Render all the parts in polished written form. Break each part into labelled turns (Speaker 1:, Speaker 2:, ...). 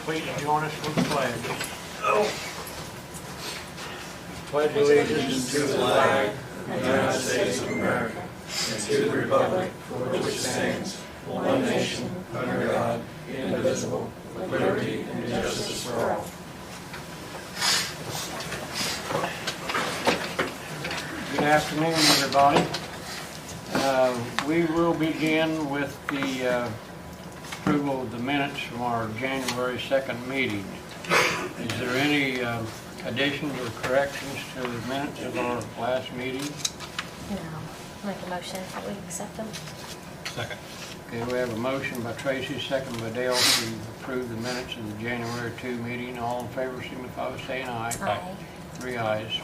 Speaker 1: please join us with the pledge.
Speaker 2: Pledge allegiance to the flag of the United States of America and to the republic for which it stands, one nation, under God, indivisible, with liberty and justice for all.
Speaker 1: Good afternoon, everybody. We will begin with the approval of the minutes from our January 2nd meeting. Is there any additions or corrections to the minutes of our last meeting?
Speaker 3: No. Make a motion that we accept them.
Speaker 2: Second.
Speaker 1: Okay, we have a motion by Tracy, second by Dale to approve the minutes of the January 2 meeting. All in favor signify by saying aye.
Speaker 3: Aye.
Speaker 1: 3 ayes.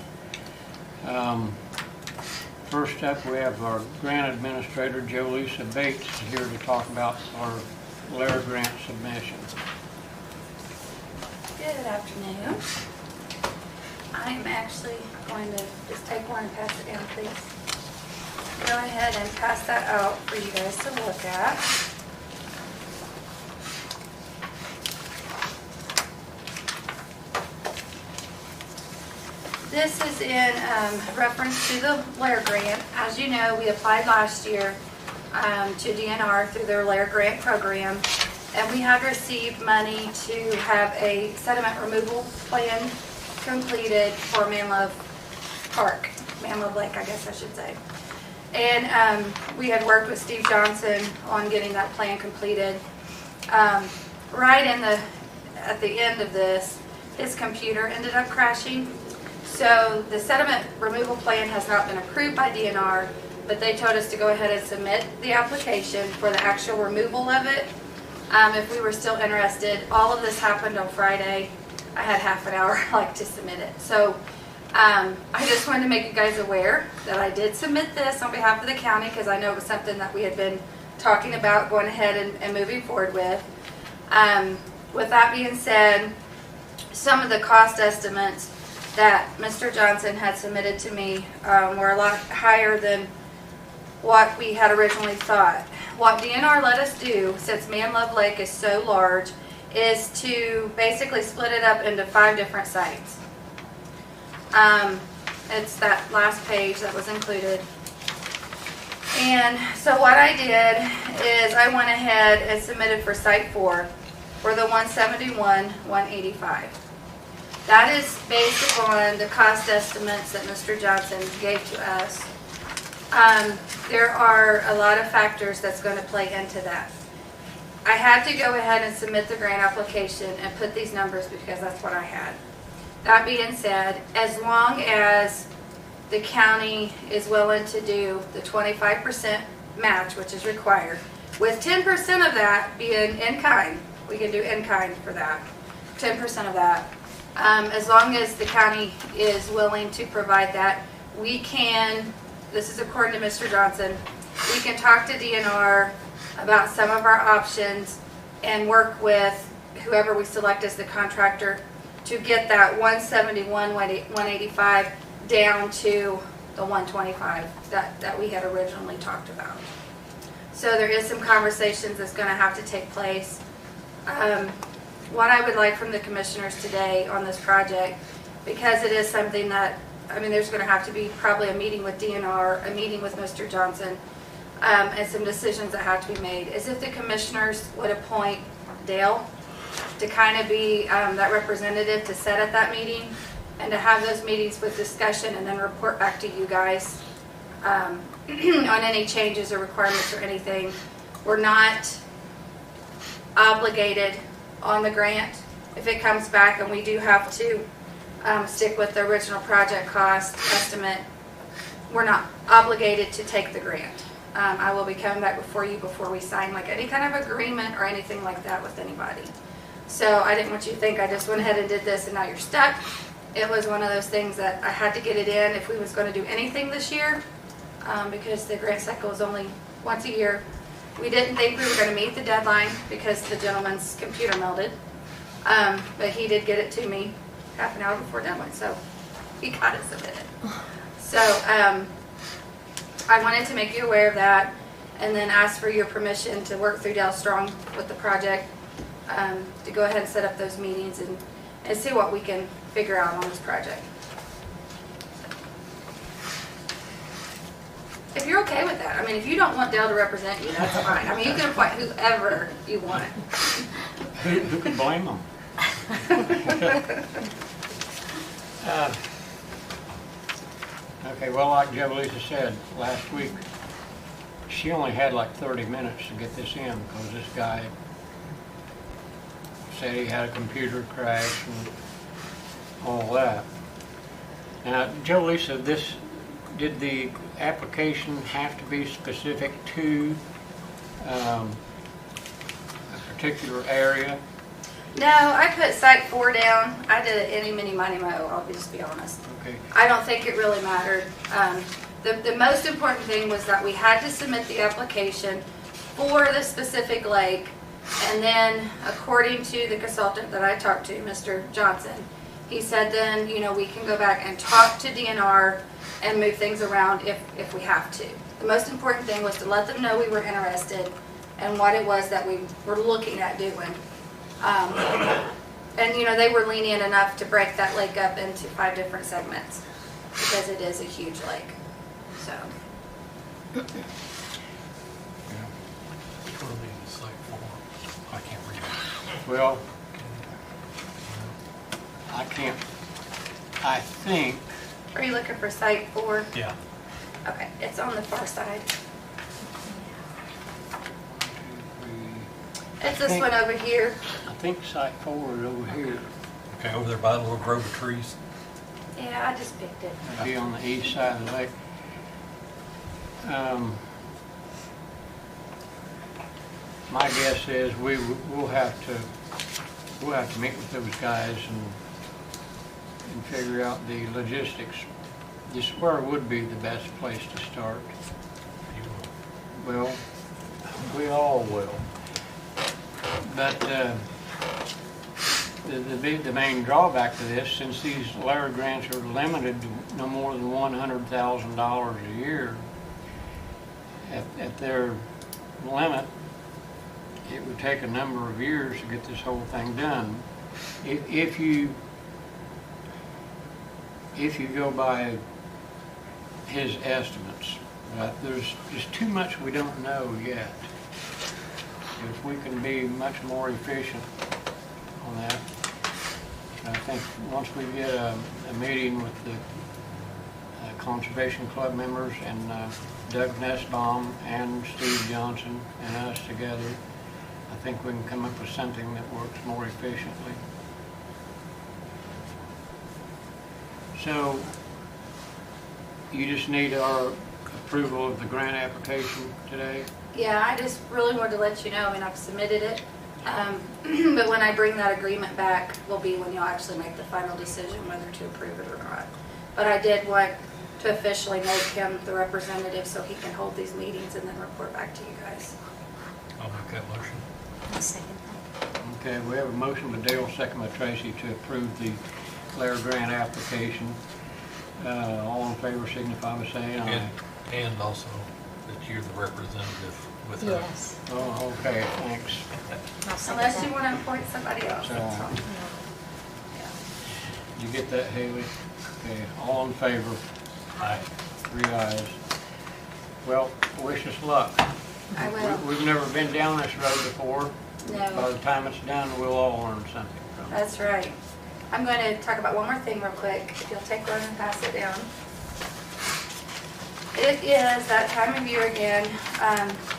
Speaker 1: First up, we have our grant administrator, Jolissa Bates, here to talk about our LARE grant submission.
Speaker 4: Good afternoon. I'm actually going to just take one and pass it down, please. Go ahead and pass that out for you guys to look at. This is in reference to the LARE grant. As you know, we applied last year to DNR through their LARE grant program, and we have received money to have a sediment removal plan completed for Manlove Park, Manlove Lake, I guess I should say. And we had worked with Steve Johnson on getting that plan completed. Right at the end of this, his computer ended up crashing. So the sediment removal plan has not been approved by DNR, but they told us to go ahead and submit the application for the actual removal of it. If we were still interested, all of this happened on Friday. I had half an hour to submit it. So I just wanted to make you guys aware that I did submit this on behalf of the county because I know it was something that we had been talking about going ahead and moving forward with. With that being said, some of the cost estimates that Mr. Johnson had submitted to me were a lot higher than what we had originally thought. What DNR let us do, since Manlove Lake is so large, is to basically split it up into 5 different sites. It's that last page that was included. And so what I did is I went ahead and submitted for Site 4 for the $171,185. That is based upon the cost estimates that Mr. Johnson gave to us. There are a lot of factors that's going to play into that. I had to go ahead and submit the grant application and put these numbers because that's what I had. That being said, as long as the county is willing to do the 25% match, which is required, with 10% of that being in kind, we can do in kind for that, 10% of that. As long as the county is willing to provide that, we can, this is according to Mr. Johnson, we can talk to DNR about some of our options and work with whoever we select as the contractor to get that $171,185 down to the $125 that we had originally talked about. So there is some conversations that's going to have to take place. What I would like from the commissioners today on this project, because it is something that, there's going to have to be probably a meeting with DNR, a meeting with Mr. Johnson, and some decisions that have to be made, is if the commissioners would appoint Dale to kind of be that representative to sit at that meeting and to have those meetings with discussion and then report back to you guys on any changes or requirements or anything. We're not obligated on the grant. If it comes back and we do have to stick with the original project cost estimate, we're not obligated to take the grant. I will be coming back before you before we sign any kind of agreement or anything like that with anybody. So I didn't want you to think I just went ahead and did this and now you're stuck. It was one of those things that I had to get it in if we was going to do anything this year, because the grant cycle is only once a year. We didn't think we were going to meet the deadline because the gentleman's computer melted, but he did get it to me half an hour before deadline, so he got it submitted. So I wanted to make you aware of that and then ask for your permission to work through Dale Strong with the project to go ahead and set up those meetings and see what we can figure out on this project. If you're okay with that, I mean, if you don't want Dale to represent you, that's fine. I mean, you can appoint whoever you want.
Speaker 1: Who can blame them? Okay, well, like Jolissa said last week, she only had like 30 minutes to get this in because this guy said he had a computer crash and all that. Now, Jolissa, did the application have to be specific to a particular area?
Speaker 4: No, I put Site 4 down. I did it any, mini, money, mo, I'll just be honest.
Speaker 1: Okay.
Speaker 4: I don't think it really mattered. The most important thing was that we had to submit the application for the specific lake, and then according to the consultant that I talked to, Mr. Johnson, he said then, you know, we can go back and talk to DNR and move things around if we have to. The most important thing was to let them know we were interested and what it was that we were looking at doing. And, you know, they were lenient enough to break that lake up into 5 different segments because it is a huge lake. So.
Speaker 2: I can't read it.
Speaker 1: Well, I think,
Speaker 4: Are you looking for Site 4?
Speaker 2: Yeah.
Speaker 4: Okay, it's on the far side. It's this one over here.
Speaker 1: I think Site 4 is over here.
Speaker 2: Okay, over there by the little grove of trees.
Speaker 4: Yeah, I just picked it.
Speaker 1: It'd be on the east side of the lake. My guess is we'll have to meet with those guys and figure out the logistics. This where would be the best place to start. Well, we all will. But the main drawback to this, since these LARE grants are limited to no more than $100,000 a year, at their limit, it would take a number of years to get this whole thing done. If you go by his estimates, there's just too much we don't know yet. If we can be much more efficient on that, I think once we get a meeting with the Conservation Club members and Doug Nussbaum and Steve Johnson and us together, I think we can come up with something that works more efficiently. So you just need our approval of the grant application today?
Speaker 4: Yeah, I just really wanted to let you know, I mean, I've submitted it, but when I bring that agreement back will be when you'll actually make the final decision whether to approve it or not. But I did want to officially make him the representative so he can hold these meetings and then report back to you guys.
Speaker 2: I'll make that motion.
Speaker 3: I'll second that.
Speaker 1: Okay, we have a motion by Dale, second by Tracy to approve the LARE grant application. All in favor signify by saying aye.
Speaker 2: And also that you're the representative with her.
Speaker 3: Yes.
Speaker 1: Oh, okay, thanks.
Speaker 3: I'll second
Speaker 4: Unless you
Speaker 3: that.
Speaker 4: want to appoint somebody else, that's fine.
Speaker 3: No.
Speaker 1: Did you get that, Haley? Okay, all in favor?
Speaker 2: Aye.
Speaker 1: 3 ayes. Well, wish us luck.
Speaker 4: I will.
Speaker 1: We've never been down this road before. By
Speaker 4: No,
Speaker 1: the time it's done, we'll all learn something from it.
Speaker 4: that's right. I'm going to talk about one more thing real quick, if you'll take one and pass it down. It is that time of year again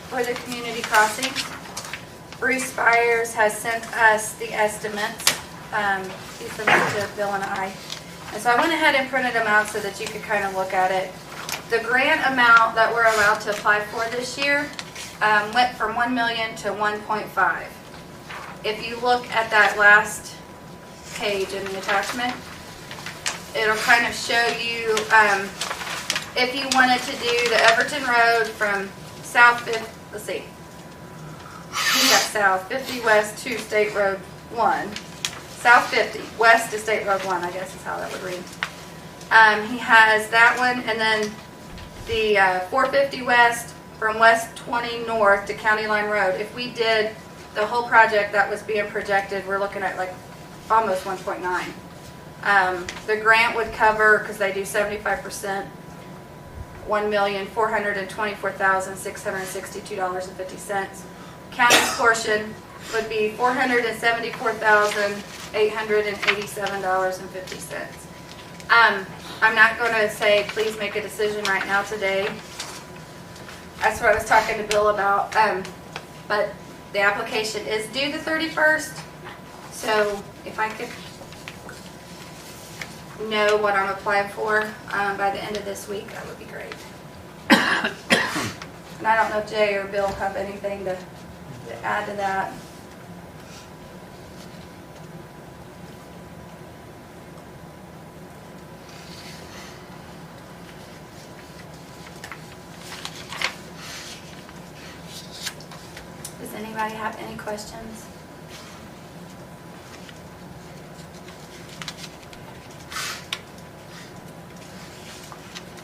Speaker 4: for the community crossings. Bruce Spires has sent us the estimates. He sent them to Bill and I. And so I went ahead and printed them out so that you could kind of look at it. The grant amount that we're allowed to apply for this year went from $1 million to 1.5. If you look at that last page in the attachment, it'll kind of show you if you wanted to do the Everton Road from South 50, let's see, he's got South 50 West to State Road 1, South 50 West to State Road 1, I guess is how that would read. He has that one, and then the 450 West from West 20 North to County Line Road. If we did the whole project that was being projected, we're looking at like almost 1.9. The grant would cover, because they do 75%, $1,424,662.50. County's portion would be $474,887.50. I'm not going to say, please make a decision right now today. That's what I was talking to Bill about. But the application is due the 31st. So if I could know what I'm applying for by the end of this week, that would be great. And I don't know if Jay or Bill have anything to add to that. Does anybody have any questions?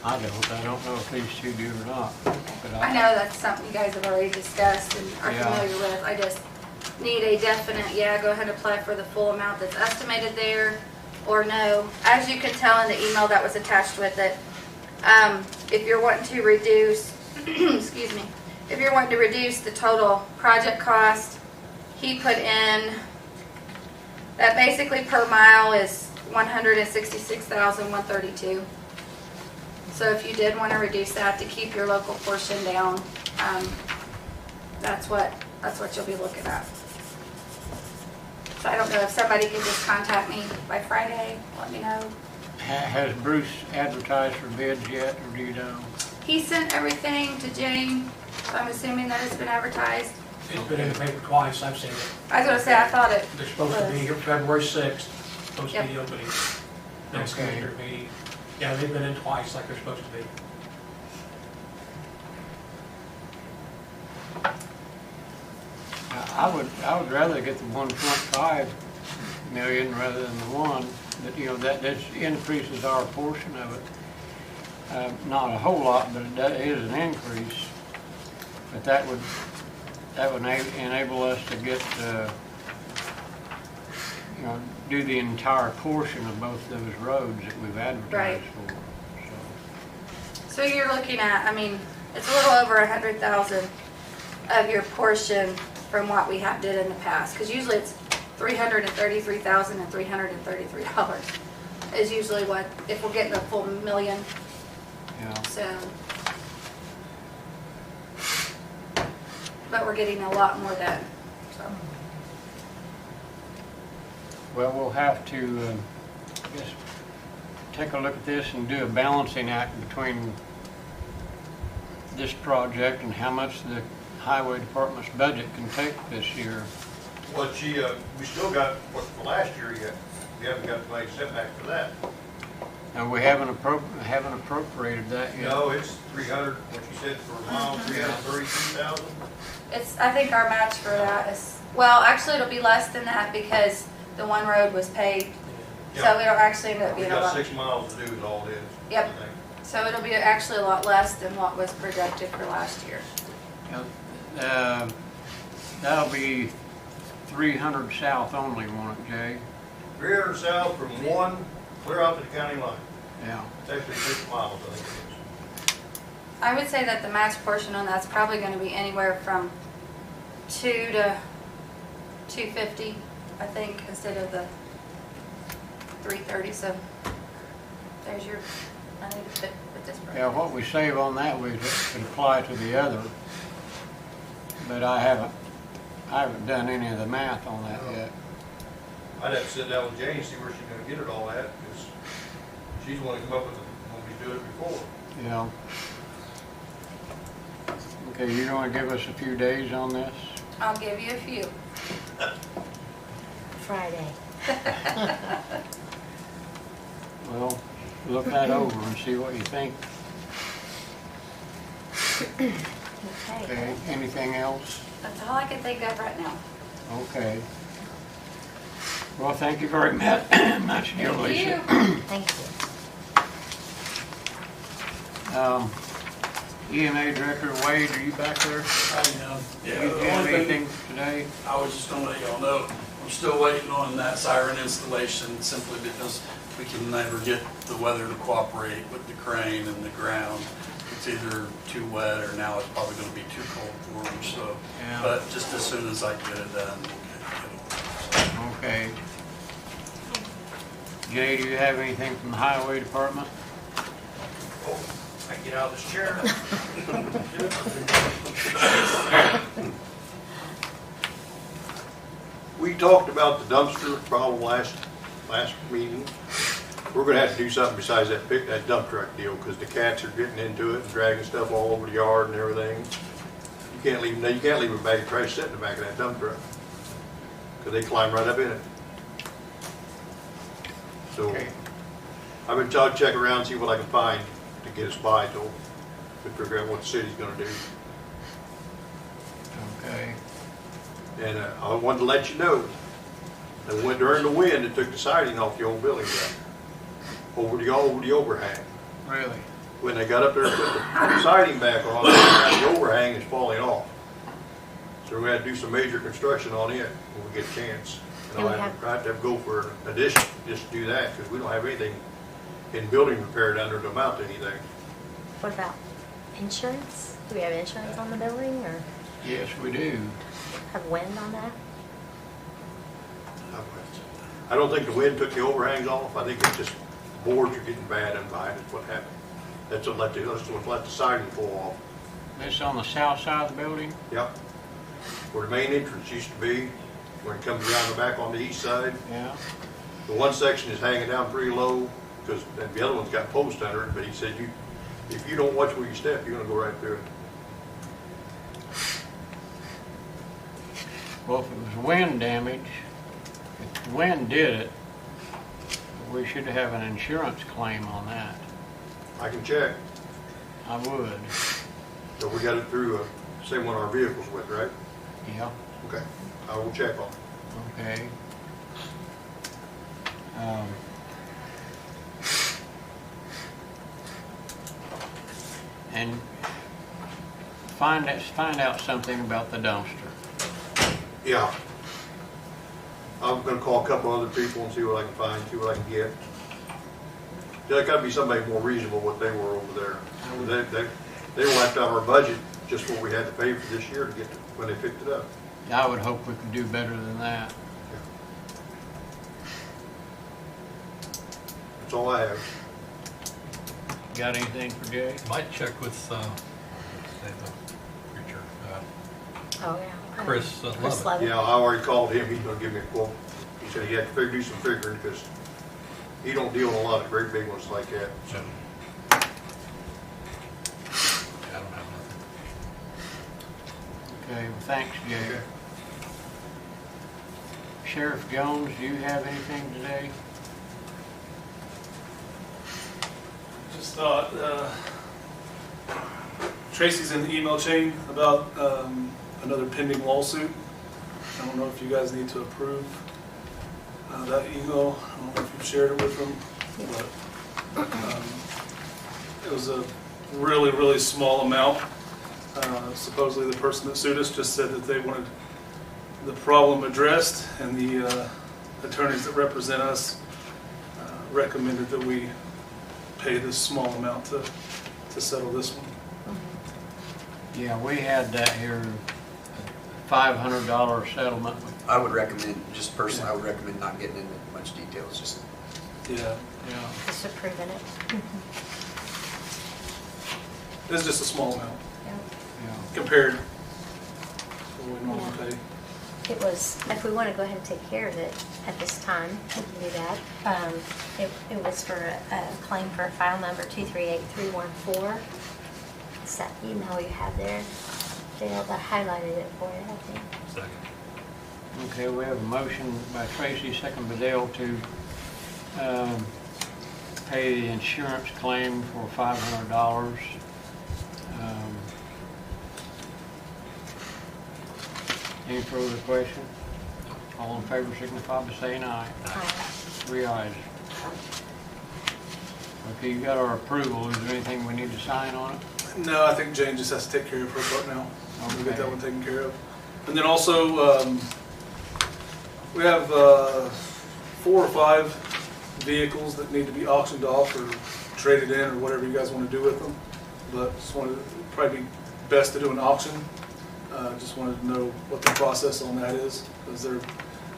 Speaker 1: I don't know if these two do or not. But
Speaker 4: I know that's something you guys have already discussed and are
Speaker 1: Yeah.
Speaker 4: familiar with. I just need a definite, yeah, go ahead and apply for the full amount that's estimated there, or no. As you can tell in the email that was attached with it, if you're wanting to reduce, excuse me, if you're wanting to reduce the total project cost, he put in that basically per mile is $166,132. So if you did want to reduce that to keep your local portion down, that's what you'll be looking at. So I don't know if somebody could just contact me by Friday, let me know.
Speaker 1: Has Bruce advertised for bids yet, or do you know?
Speaker 4: He sent everything to Jane, so I'm assuming that it's been advertised.
Speaker 2: It's been in the paper twice, I've seen it.
Speaker 4: I was gonna say, I thought it
Speaker 2: They're supposed to be here February 6th, supposed to be the
Speaker 4: Yep.
Speaker 2: opening. Next
Speaker 1: Okay.
Speaker 2: commissioner meeting. Yeah, they've been in twice like they're supposed to be.
Speaker 1: I would rather get the 1.5 million rather than the one, that, you know, that increases our portion of it. Not a whole lot, but it is an increase. But that would enable us to get, you know, do the entire portion of both those roads that we've advertised for.
Speaker 4: So you're looking at, I mean, it's a little over 100,000 of your portion from what we have did in the past, because usually it's $333,333 is usually what, if we're getting a full million.
Speaker 1: Yeah.
Speaker 4: So, but we're getting a lot more done. So
Speaker 1: Well, we'll have to, just take a look at this and do a balancing act between this project and how much the highway department's budget can take this year.
Speaker 5: Well, we still got, what, for last year yet, we haven't got the money set back for that.
Speaker 1: And we haven't appropriated that yet.
Speaker 5: No, it's 300, what you said for a mile, 332,000?
Speaker 4: it's, I think our match for that is, well, actually it'll be less than that because the one road was paved. So
Speaker 5: Yeah.
Speaker 4: it'll actually end up
Speaker 5: We
Speaker 4: being a
Speaker 5: got
Speaker 4: lot.
Speaker 5: 6 miles to do is all it is.
Speaker 4: Yep.
Speaker 5: I think.
Speaker 4: So it'll be actually a lot less than what was projected for last year.
Speaker 1: That'll be 300 south only, won't it, Jay?
Speaker 5: 300 south from one, clear out to the county line.
Speaker 1: Yeah.
Speaker 5: It's actually 6 miles, I think it is.
Speaker 4: I would say that the match portion on that's probably going to be anywhere from 2 to 250, I think, instead of the 330. So there's your, I need to put this.
Speaker 1: Yeah, what we save on that, we could apply to the other. But I haven't done any of the math on that yet.
Speaker 5: I'd have to sit down with Jane and see where she's gonna get it all at, because she's the one that come up with it when we do it before.
Speaker 1: Yeah. Okay, you're gonna give us a few days on this?
Speaker 4: I'll give you a few.
Speaker 3: Friday.
Speaker 1: Well, look that over and see what you think.
Speaker 3: Okay.
Speaker 1: Okay, anything else?
Speaker 4: That's all I can think of right now.
Speaker 1: Okay. Well, thank you very much,
Speaker 4: Thank you.
Speaker 1: Jolissa.
Speaker 3: Thank you.
Speaker 1: EMA Director Wade, are you back there?
Speaker 6: Yeah,
Speaker 1: You
Speaker 6: the
Speaker 1: have
Speaker 6: only thing,
Speaker 1: anything today?
Speaker 6: I was just gonna let y'all know, I'm still waiting on that siren installation simply because we can never get the weather to cooperate with the crane and the ground. It's either too wet or now it's probably gonna be too cold for them, so.
Speaker 1: Yeah.
Speaker 6: But just as soon as I get it done, we'll get it.
Speaker 1: Okay. Jay, do you have anything from the Highway Department?
Speaker 5: Oh, I can get out of this chair.
Speaker 2: We talked about the dumpster problem last meeting. We're gonna have to do something besides that dump truck deal, because the cats are getting into it and dragging stuff all over the yard and everything. You can't leave a bag of trash sitting in the back of that dump truck, because they climb right up in it. So,
Speaker 1: Okay.
Speaker 2: I've been trying to check around and see what I can find to get us by till we figure out what the city's gonna do.
Speaker 1: Okay.
Speaker 2: And I wanted to let you know that when during the wind, it took the siding off the old building over the overhang.
Speaker 1: Really?
Speaker 2: When they got up there and put the siding back on, the overhang is falling off. So we had to do some major construction on it when we get a chance. And I'll have to go for an addition just to do that, because we don't have anything in building repair down there to amount to anything.
Speaker 3: What about insurance? Do we have insurance on the building or
Speaker 1: Yes, we do.
Speaker 3: have wind on that?
Speaker 2: I don't think the wind took the overhangs off. I think it's just boards are getting bad and behind is what happened. That's what let the siding fall off.
Speaker 1: This on the south side of the building?
Speaker 2: Yep. Where the main entrance used to be, when it comes around the back on the east side.
Speaker 1: Yeah.
Speaker 2: The one section is hanging down pretty low, because the other one's got posts under it, but he said if you don't watch where you step, you're gonna go right through it.
Speaker 1: Well, if it was wind damage, if the wind did it, we should have an insurance claim on that.
Speaker 2: I can check.
Speaker 1: I would.
Speaker 2: So we got it through same one our vehicles with, right?
Speaker 1: Yeah.
Speaker 2: Okay. I will check on it.
Speaker 1: Okay. And find out something about the dumpster.
Speaker 2: Yeah. I'm gonna call a couple other people and see what I can find, see what I can get. There's gotta be somebody more reasonable what they were over there. They wiped out our budget, just what we had to pay for this year to get when they picked it up.
Speaker 1: I would hope we could do better than that.
Speaker 2: That's all I have.
Speaker 1: Got anything for Jay?
Speaker 7: Might check with, say the preacher,
Speaker 3: Oh, yeah.
Speaker 7: Chris
Speaker 3: Chris
Speaker 7: Lovett.
Speaker 3: Lovett.
Speaker 2: Yeah, I already called him, he's gonna give me a quote. He said he had to do some figuring, because he don't deal with a lot of great big ones like that, so.
Speaker 7: Yeah, I don't have nothing.
Speaker 1: Okay, well, thanks, Jay. Sheriff Jones, do you have anything today?
Speaker 8: Just thought, Tracy's in the email chain about another pending lawsuit. I don't know if you guys need to approve that email. I don't know if you've shared it with them, but it was a really, really small amount. Supposedly the person that sued us just said that they wanted the problem addressed, and the attorneys that represent us recommended that we pay this small amount to settle this one.
Speaker 1: Yeah, we had that here, $500 settlement.
Speaker 9: I would recommend, just personally, I would recommend not getting into much detail. It's just,
Speaker 8: Yeah,
Speaker 1: Yeah.
Speaker 3: Just approving it.
Speaker 8: it's just a small amount
Speaker 3: Yeah.
Speaker 1: Yeah.
Speaker 8: compared to what we normally pay.
Speaker 3: It was, if we want to go ahead and take care of it at this time, we can do that. It was for a claim for file number 238314. It's that email you have there. Dale, I highlighted it for you, I think.
Speaker 7: Second.
Speaker 1: Okay, we have a motion by Tracy, second by Dale to pay the insurance claim for $500. Any further question? All in favor signify by saying aye.
Speaker 3: Aye.
Speaker 1: 3 ayes. Okay, you got our approval. Is there anything we need to sign on it?
Speaker 8: No, I think Jane just has to take care of her part now. We'll get that
Speaker 1: Okay.
Speaker 8: one taken care of. And then also, we have 4 or 5 vehicles that need to be auctioned off or traded in or whatever you guys want to do with them. But just wanted, probably be best to do an auction. Just wanted to know what the process on that is. Because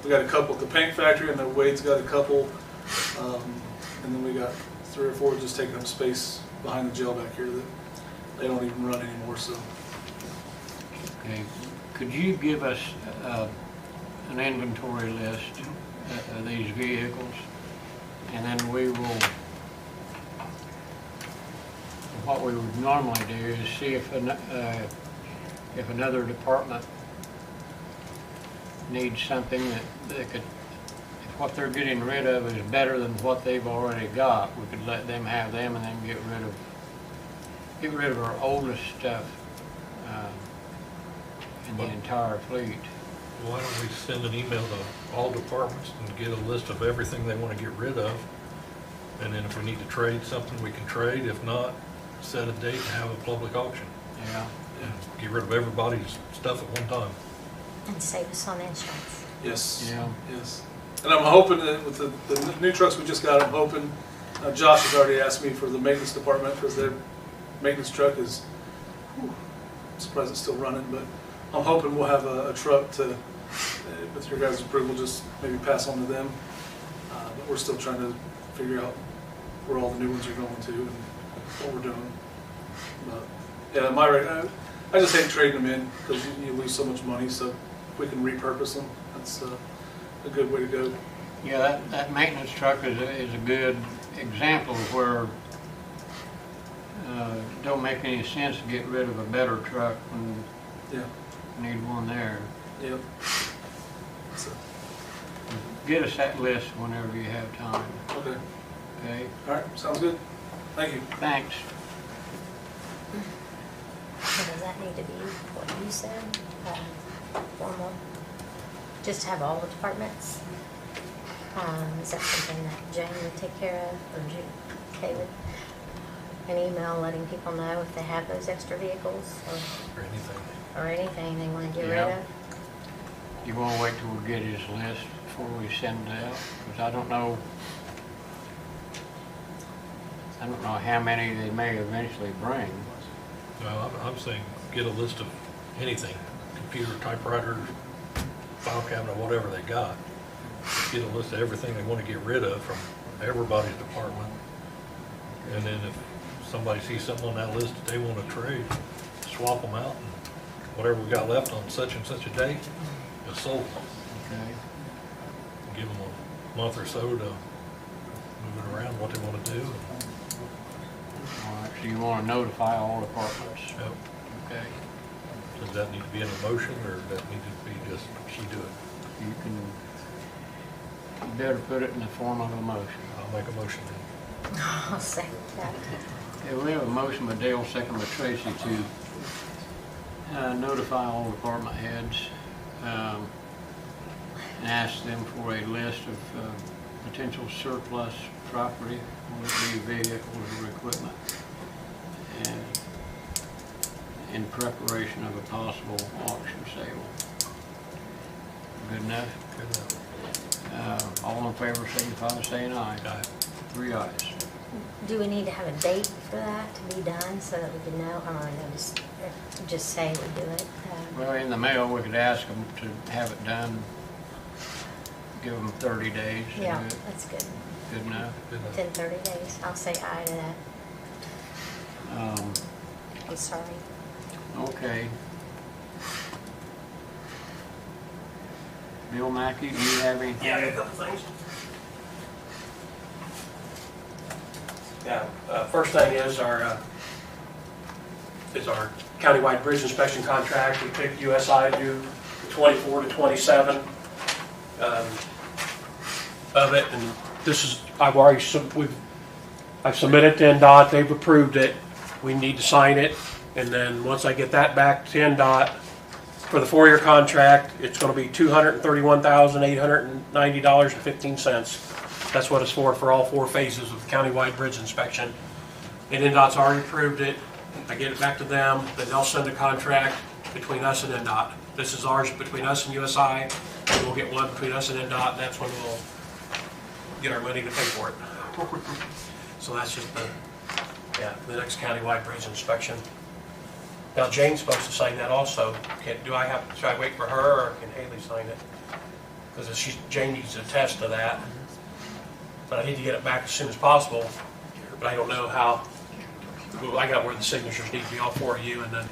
Speaker 8: we got a couple at the paint factory, and then Wade's got a couple. And then we got 3 or 4 just taking up space behind the jail back here that they don't even run anymore, so.
Speaker 1: Okay, could you give us an inventory list of these vehicles? And then what we would normally do is see if another department needs something that they could, if what they're getting rid of is better than what they've already got, we could let them have them and then get rid of our oldest stuff in the entire fleet.
Speaker 7: Why don't we send an email to all departments and get a list of everything they want to get rid of? And then if we need to trade something, we can trade. If not, set a date and have a public auction.
Speaker 1: Yeah.
Speaker 7: And get rid of everybody's stuff at one time.
Speaker 3: And save us on insurance.
Speaker 8: Yes.
Speaker 1: Yeah.
Speaker 8: Yes. And I'm hoping that with the new trucks we just got, I'm hoping, Josh has already asked me for the maintenance department because their maintenance truck is, I'm surprised it's still running, but I'm hoping we'll have a truck to, with your guys' approval, just maybe pass on to them. But we're still trying to figure out where all the new ones are going to and what we're doing. But yeah, I just hate trading them in because you lose so much money, so if we can repurpose them, that's a good way to go.
Speaker 1: Yeah, that maintenance truck is a good example of where it don't make any sense to get rid of a better truck when
Speaker 8: Yeah.
Speaker 1: you need one there.
Speaker 8: Yep. So,
Speaker 1: Get us that list whenever you have time,
Speaker 8: okay.
Speaker 1: okay?
Speaker 8: All right. Sounds good. Thank you.
Speaker 1: Thanks.
Speaker 3: So does that need to be what you said? Formal? Just to have all the departments? Is that something that Jane would take care of, or Kay would? An email letting people know if they have those extra vehicles
Speaker 7: Or anything.
Speaker 3: or anything they want to get rid
Speaker 1: Yeah.
Speaker 3: of?
Speaker 1: You want to wait till we get his list before we send it out? Because I don't know how many they may eventually bring.
Speaker 7: No, I'm saying get a list of anything, computer, typewriter, file cabinet, whatever they got. Get a list of everything they want to get rid of from everybody's department. And then if somebody sees something on that list that they want to trade, swap them out and whatever we got left on such and such a date is sold.
Speaker 1: Okay.
Speaker 7: Give them a month or so to move it around, what they want to do.
Speaker 1: All right, so you want to notify all departments?
Speaker 7: Yep.
Speaker 1: Okay.
Speaker 7: Does that need to be in a motion or does that need to be just she do it?
Speaker 1: You better put it in the form of a motion.
Speaker 7: I'll make a motion then.
Speaker 3: I'll second that.
Speaker 1: Okay, we have a motion by Dale, second by Tracy to notify all department heads and ask them for a list of potential surplus property, whether it be vehicles or equipment, and in preparation of a possible auction sale. Good enough?
Speaker 7: Good enough.
Speaker 1: All in favor, signify by saying aye.
Speaker 7: Aye.
Speaker 1: 3 ayes.
Speaker 3: Do we need to have a date for that to be done so that we can know, or no, just say we do it?
Speaker 1: Well, in the mail, we could ask them to have it done, give them 30 days to do
Speaker 3: Yeah,
Speaker 1: it.
Speaker 3: that's good.
Speaker 1: Good enough?
Speaker 7: Good enough.
Speaker 3: Within 30 days. I'll say aye to that. I'm sorry.
Speaker 1: Okay. Bill Mackey, do you have anything?
Speaker 10: Yeah, I got a couple things. Yeah, first thing is our countywide bridge inspection contract. We picked USI to do the 24 to 27 of it, and this is I've submitted to NDOT. They've approved it. We need to sign it, and then once I get that back to NDOT for the 4-year contract, it's going to be $231,890.15. That's what it's for all 4 phases of the countywide bridge inspection. And NDOT's already approved it, I get it back to them, then they'll send a contract between us and NDOT. This is ours between us and USI, and we'll get one between us and NDOT, and that's when we'll get our money to pay for it. So that's just the next countywide bridge inspection. Now Jane's supposed to sign that also. Should I wait for her, or can Haley sign it? Because Jane needs to attest to that. But I need to get it back as soon as possible, but I don't know how. Well, I got where the signatures need to be, all 4 of you, and then,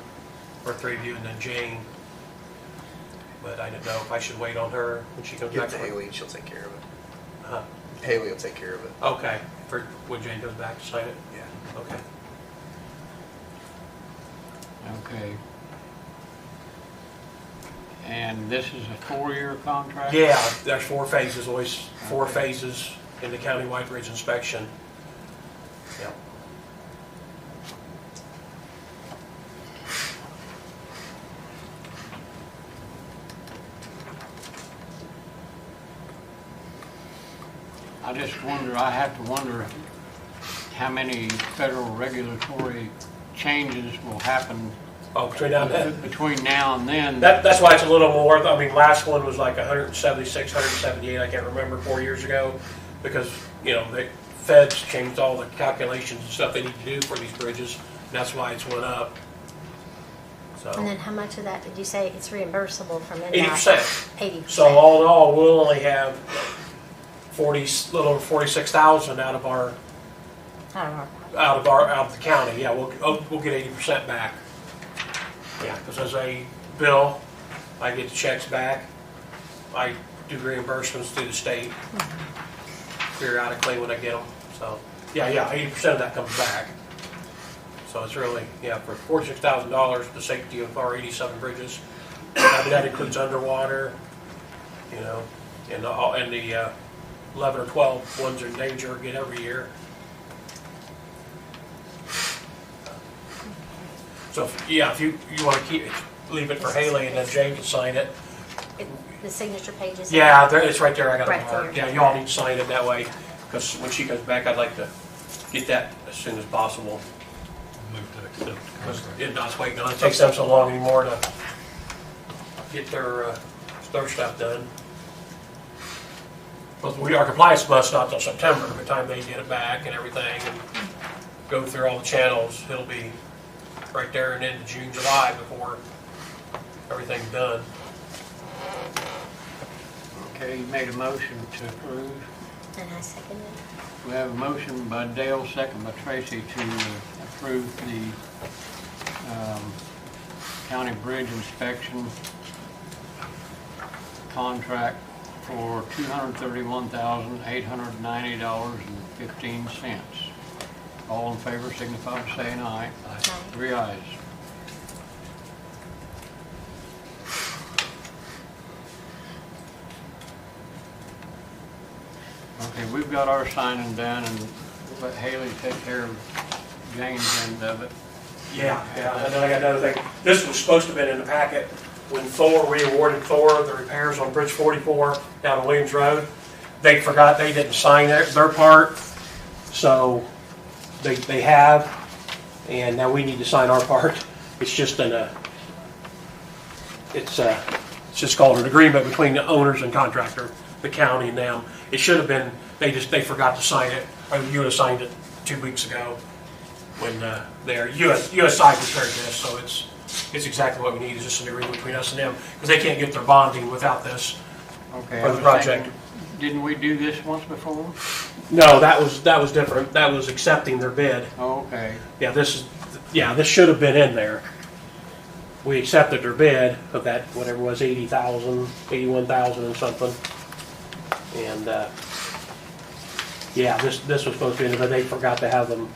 Speaker 10: or 3 of you, and then Jane. But I didn't know if I should wait on her when she comes
Speaker 9: Give
Speaker 10: back.
Speaker 9: it to Haley, she'll take care of it.
Speaker 10: Uh-huh.
Speaker 9: Haley will take care of it.
Speaker 10: Okay, for when Jane goes back to sign it?
Speaker 9: Yeah.
Speaker 10: Okay.
Speaker 1: Okay. And this is a 4-year contract?
Speaker 10: Yeah, there's 4 phases, always 4 phases in the countywide bridge inspection. Yeah.
Speaker 1: I just wonder, I have to wonder how many federal regulatory changes will happen
Speaker 10: Oh, between now and then.
Speaker 1: between now and then.
Speaker 10: That's why it's a little more. I mean, last one was like 176, 178, I can't remember, 4 years ago, because, the feds changed all the calculations and stuff they need to do for these bridges, and that's why it's went up.
Speaker 3: And
Speaker 10: So,
Speaker 3: then how much of that did you say it's reimbursable from NDOT?
Speaker 10: 80%.
Speaker 3: 80%.
Speaker 10: So all in all, we'll only have little over 46,000 out of our,
Speaker 3: I don't know.
Speaker 10: out of the county. Yeah, we'll get 80% back. Yeah, because as a bill, I get the checks back. I do reimbursements through the state periodically when I get them. So, yeah, 80% of that comes back. So it's really, for $46,000, the safety of our 87 bridges. That includes underwater, and the 11 or 12 ones in danger get every year. So, if you want to leave it for Haley, and then Jane can sign it.
Speaker 3: The signature pages?
Speaker 10: Yeah, it's right there, I got it
Speaker 3: Right
Speaker 10: marked.
Speaker 3: there.
Speaker 10: Yeah, you all need to sign it that way, because when she comes back, I'd like to get that as soon as possible.
Speaker 7: Move to accept the
Speaker 10: Because
Speaker 7: contract.
Speaker 10: NDOT's waiting on it. It takes them so long anymore to get their stuff done. But our compliance month's not till September. By the time they get it back and everything and go through all the channels, it'll be right there and into June, July before everything's done.
Speaker 1: Okay, you made a motion to approve.
Speaker 3: And I second it.
Speaker 1: We have a motion by Dale, second by Tracy to approve the county bridge inspection contract for $231,890.15. All in favor signify by saying aye.
Speaker 3: Aye.
Speaker 1: 3 ayes. Okay, we've got our signing done, and we'll let Haley take care of Jane's end of it.
Speaker 10: Yeah, and then I got another thing. This was supposed to have been in the packet when we awarded Thor the repairs on Bridge 44 down on Williams Road. They forgot they didn't sign their part, so they have, and now we need to sign our part. It's just it's just called an agreement between the owners and contractor, the county and them. It should have been, they forgot to sign it, or you would have signed it 2 weeks ago when their US side prepared this, so it's exactly what we need, is just an agreement between us and them, because they can't get their bonding without this
Speaker 1: Okay.
Speaker 10: for
Speaker 1: I
Speaker 10: the
Speaker 1: was
Speaker 10: project.
Speaker 1: thinking, didn't we do this once before?
Speaker 10: No, that was different. That was accepting their bid.
Speaker 1: Oh, okay.
Speaker 10: Yeah, this should have been in there. We accepted their bid of that, whatever it was, 80,000, 81,000 and something. And, this was supposed to be in there, but they forgot to have them.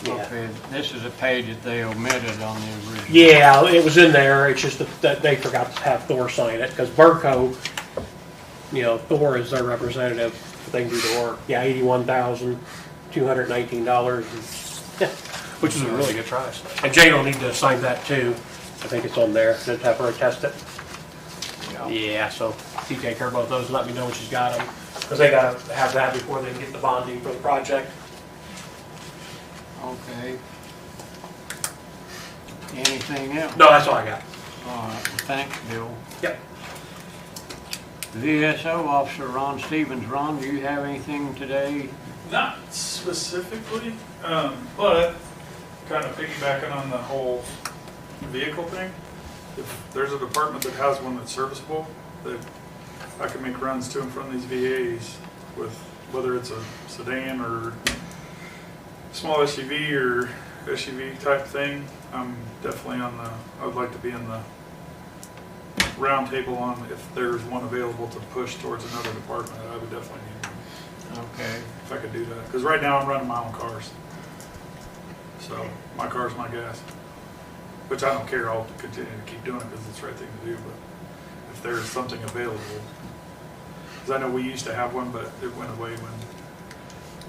Speaker 10: Yeah.
Speaker 1: Okay, this is a page that they omitted on the original.
Speaker 10: Yeah, it was in there. It's just that they forgot to have Thor sign it, because Burco, Thor is their representative. They can do the work. Yeah, $81,219, which is a really good price. And Jane will need to sign that too. I think it's on there. Just have her attest it. Yeah, so you take care of both those and let me know when she's got them, because they got to have that before they can get the bonding for the project.
Speaker 1: Okay. Anything else?
Speaker 10: No, that's all I got.
Speaker 1: All right, thanks, Bill.
Speaker 10: Yep.
Speaker 1: VSO Officer Ron Stevens. Ron, do you have anything today?
Speaker 11: Not specifically, but kind of piggybacking on the whole vehicle thing. If there's a department that has one that's serviceable, that I can make runs to and from these VAs with, whether it's a sedan or small SUV or SUV type thing, I'm definitely on the, I would like to be in the round table on if there's one available to push towards another department. I would definitely need one.
Speaker 1: Okay.
Speaker 11: If I could do that, because right now I'm running my own cars. So my car's my gas, which I don't care. I'll continue to keep doing it because it's the right thing to do. But if there's something available, because I know we used to have one, but it went away when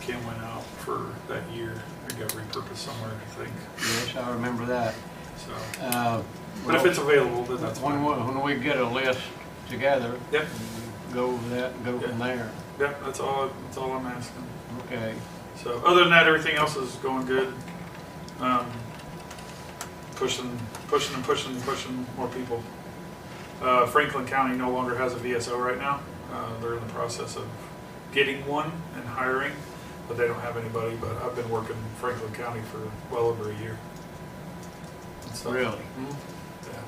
Speaker 11: Kim went out for that year. It got repurposed somewhere, I think.
Speaker 1: Yes, I remember that.
Speaker 11: So, but if it's available, then that's fine.
Speaker 1: When we get a list together,
Speaker 11: Yep.
Speaker 1: go over that and go from there.
Speaker 11: Yep, that's all I'm asking.
Speaker 1: Okay.
Speaker 11: So other than that, everything else is going good. Pushing more people. Franklin County no longer has a VSO right now. They're in the process of getting one and hiring, but they don't have anybody. But I've been working Franklin County for well over a year. So,
Speaker 1: Really?
Speaker 11: yeah.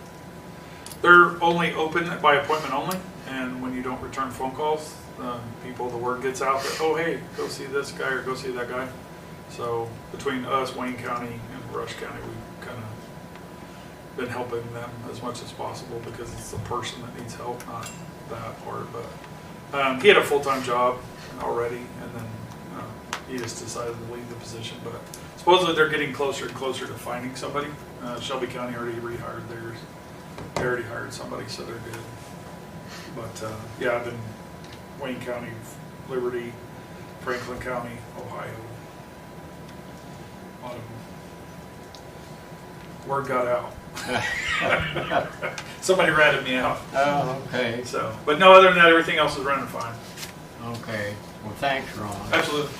Speaker 11: They're only open by appointment only, and when you don't return phone calls, the word gets out that, oh, hey, go see this guy or go see that guy. So between us, Wayne County, and Rush County, we've kind of been helping them as much as possible because it's the person that needs help, not that part. But he had a full-time job already, and then he just decided to leave the position. But supposedly they're getting closer and closer to finding somebody. Shelby County already rehired theirs. They already hired somebody, so they're good. But yeah, I've been Wayne County, Liberty, Franklin County, Ohio. A lot of them. Word got out. Somebody ratted me out.
Speaker 1: Oh, okay.
Speaker 11: So, but no, other than that, everything else is running fine.
Speaker 1: Okay. Well, thanks, Ron.
Speaker 11: Absolutely.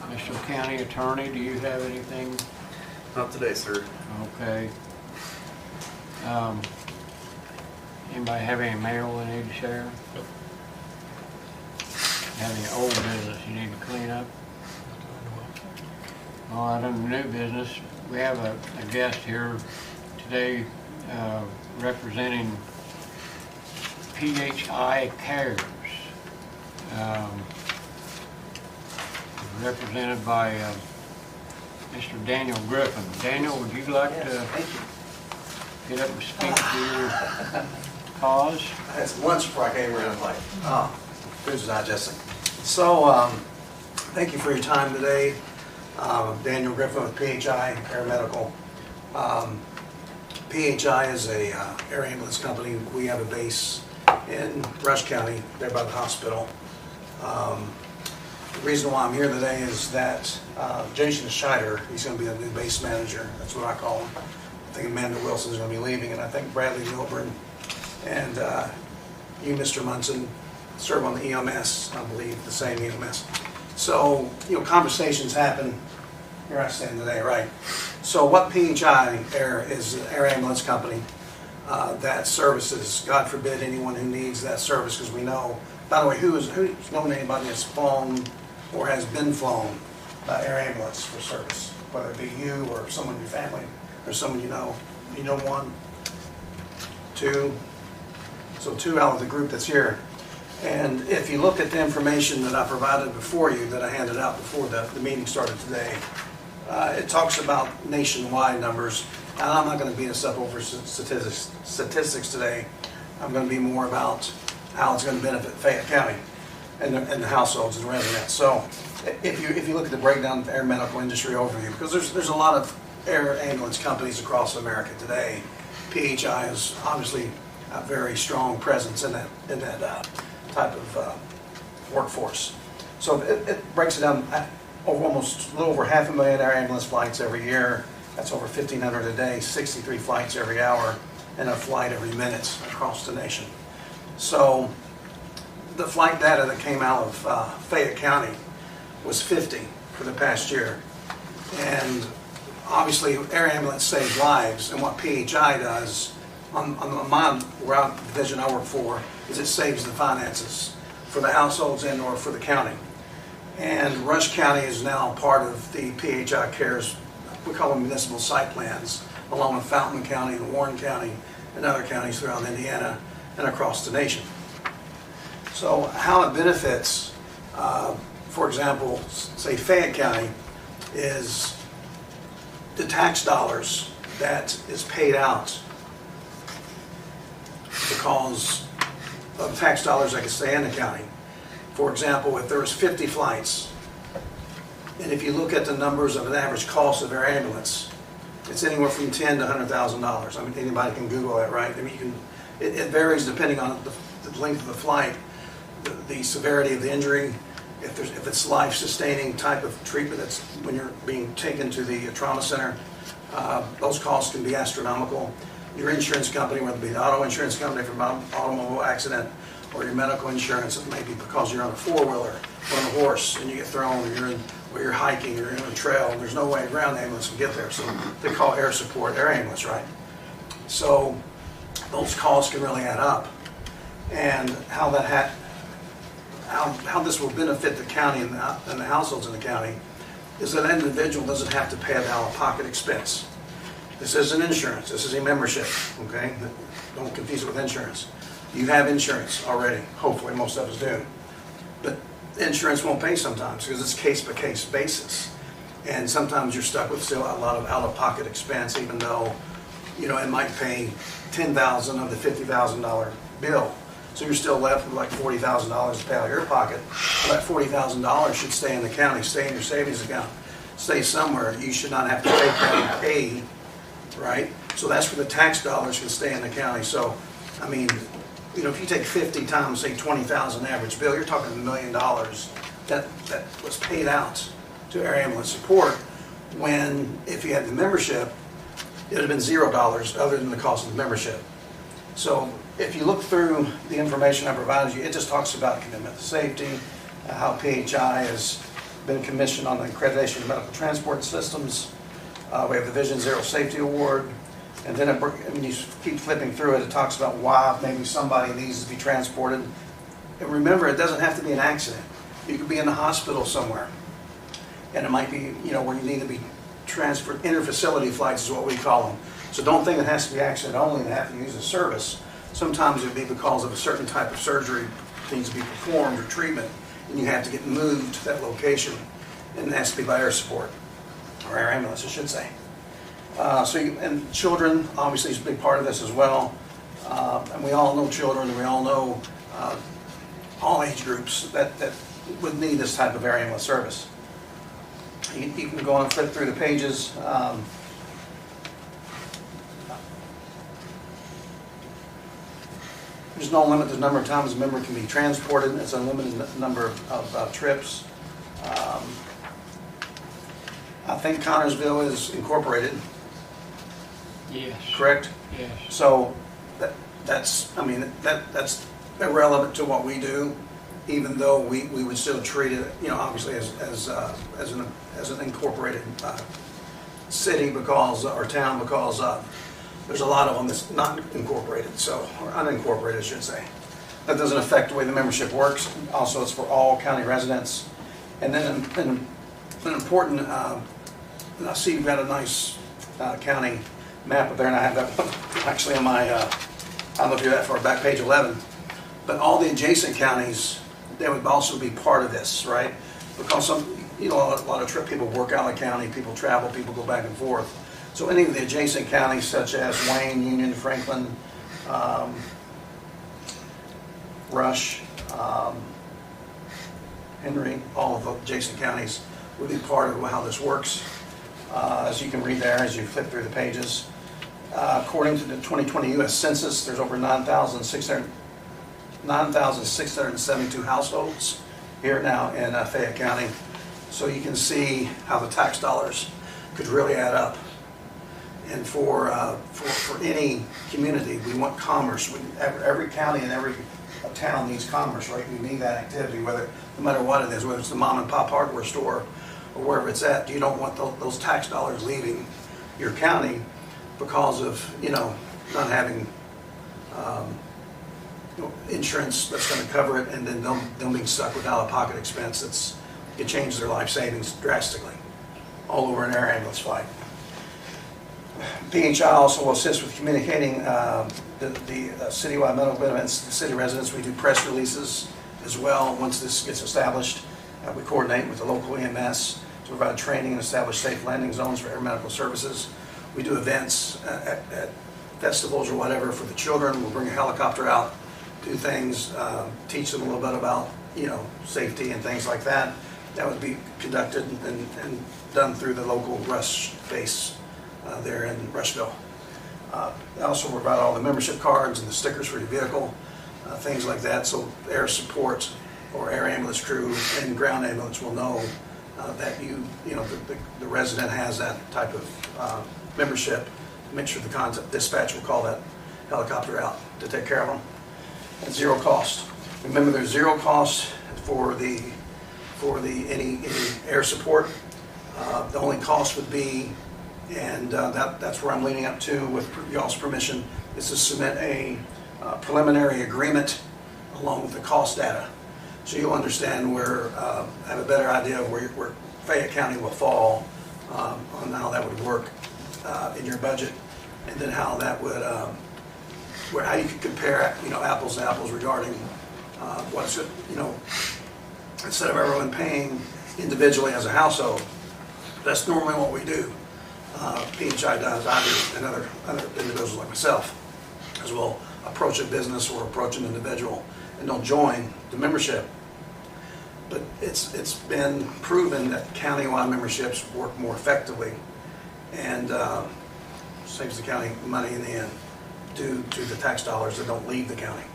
Speaker 1: Mr. County Attorney, do you have anything?
Speaker 9: Not today, sir.
Speaker 1: Okay. Anybody have any mail they need to share? Have any old business you need to clean up? All right, under new business, we have a guest here today representing PHI Cares. Represented by Mr. Daniel Griffin. Daniel, would you like to get up and speak to your cause?
Speaker 12: I had some lunch before I came around. I'm like, oh, food's digesting. So, thank you for your time today. Daniel Griffin with PHI Paramedical. PHI is a air ambulance company. We have a base in Rush County, there by the hospital. The reason why I'm here today is that Jason Scheider, he's going to be a new base manager. That's what I call him. I think Amanda Wilson's going to be leaving, and I think Bradley Milburn and you, Mr. Munson, serve on the EMS, I believe, the same EMS. So, conversations happen. Here I stand today, right? So what PHI Air is an air ambulance company that services, God forbid, anyone who needs that service, because we know, by the way, who's known anybody that's flown or has been flown by air ambulance for service, whether it be you or someone in your family or someone you know. You know one, two, so two out of the group that's here. And if you look at the information that I provided before you, that I handed out before the meeting started today, it talks about nationwide numbers. And I'm not going to beat us up over statistics today. I'm going to be more about how it's going to benefit Fayette County and the households and residents. So if you look at the breakdown of the air medical industry overview, because there's a lot of air ambulance companies across America today, PHI is obviously a very strong presence in that type of workforce. So it breaks it down over almost a little over 500,000 air ambulance flights every year. That's over 1,500 a day, 63 flights every hour, and a flight every minute across the nation. So the flight data that came out of Fayette County was 50 for the past year. And obviously, air ambulance saves lives, and what PHI does, on my route division I work for, is it saves the finances for the households and or for the county. And Rush County is now part of the PHI CARES, we call them municipal site plans, along with Fountain County and Warren County and other counties throughout Indiana and across the nation. So how it benefits, for example, say Fayette County, is the tax dollars that is paid out because of tax dollars that can stay in the county. For example, if there was 50 flights, and if you look at the numbers of an average cost of air ambulance, it's anywhere from $10,000 to $100,000. I mean, anybody can Google that, right? I mean, you can. It varies depending on the length of the flight, the severity of the injury. If it's life-sustaining type of treatment, that's when you're being taken to the trauma center, those costs can be astronomical. Your insurance company, whether it be the auto insurance company for an automobile accident, or your medical insurance, it may be because you're on a four-wheeler or on a horse and you get thrown, or you're hiking, or you're in a trail, and there's no way a ground ambulance can get there. So they call air support air ambulance, right? So those costs can really add up. And how this will benefit the county and the households in the county is that an individual doesn't have to pay an out-of-pocket expense. This isn't insurance, this is a membership, okay? Don't confuse it with insurance. You have insurance already, hopefully most of us do. But insurance won't pay sometimes because it's case-by-case basis. And sometimes you're stuck with still a lot of out-of-pocket expense, even though, you know, it might pay $10,000 of the $50,000 bill. So you're still left with like $40,000 to pay out of your pocket. Well, that $40,000 should stay in the county, stay in your savings account, stay somewhere. You should not have to take that and pay, right? So that's where the tax dollars can stay in the county. So, I mean, you know, if you take 50 times, say 20,000 average bill, you're talking $1 million that was paid out to air ambulance support, when if you had the membership, it would have been $0 other than the cost of the membership. So if you look through the information I provided you, it just talks about commitment to safety, how PHI has been commissioned on the accreditation of medical transport systems. We have the Vision Zero Safety Award. And then when you keep flipping through it, it talks about why maybe somebody needs to be transported. And remember, it doesn't have to be an accident. You could be in the hospital somewhere, and it might be, you know, where you need to be transferred. Inter-facility flights is what we call them. So don't think it has to be accident only and have to use a service. Sometimes it would be because of a certain type of surgery needs to be performed or treatment, and you have to get moved to that location, and it has to be by air support, or air ambulance, I should say. And children, obviously, is a big part of this as well. And we all know children, and we all know all age groups that would need this type of air ambulance service. You can go and flip through the pages. There's no limit to the number of times a member can be transported. It's an unlimited number of trips. I think Connorsville is incorporated.
Speaker 1: Yes.
Speaker 12: Correct?
Speaker 1: Yes.
Speaker 12: So that's irrelevant to what we do, even though we would still treat it, you know, obviously as an incorporated city or town, because there's a lot of them that's not incorporated, or unincorporated, I should say. That doesn't affect the way the membership works. Also, it's for all county residents. And then an important, and I see you've got a nice county map up there, and I have that one actually on my, I don't know if you're that far back, page 11. But all the adjacent counties, they would also be part of this, right? Because a lot of trip people work out of the county, people travel, people go back and forth. So any of the adjacent counties, such as Wayne, Union, Franklin, Rush, Henry, all of the adjacent counties would be part of how this works. As you can read there as you flip through the pages. According to the 2020 U.S. Census, there's over 9,672 households here now in Fayette County. So you can see how the tax dollars could really add up. And for any community, we want commerce. Every county and every town needs commerce, right? We need that activity, no matter what it is, whether it's the mom and pop hardware store, or wherever it's at, you don't want those tax dollars leaving your county because of, not having insurance that's going to cover it, and then them being stuck with out-of-pocket expense. It changes their life savings drastically all over an air ambulance flight. PHI also will assist with communicating the citywide medical benefits to city residents. We do press releases as well. Once this gets established, we coordinate with the local EMS to provide training and establish safe landing zones for air medical services. We do events at festivals or whatever for the children. We'll bring a helicopter out, do things, teach them a little bit about, safety and things like that. That would be conducted and done through the local Rush base there in Rushville. They also provide all the membership cards and the stickers for your vehicle, things like that, so air support or air ambulance crew and ground ambulance will know that the resident has that type of membership. Make sure the dispatch will call that helicopter out to take care of them. At zero cost. Remember, there's zero cost for any air support. The only cost would be, and that's where I'm leading up to with y'all's permission, is to submit a preliminary agreement along with the cost data. So you'll understand have a better idea of where Fayette County will fall on how that would work in your budget, and then how that would, how you could compare, apples to apples regarding what's it, instead of everyone paying individually as a household. That's normally what we do. PHI does, I do, and other individuals like myself as well approach a business or approach an individual and don't join the membership. But it's been proven that countywide memberships work more effectively and saves the county money in the end due to the tax dollars that don't leave the county.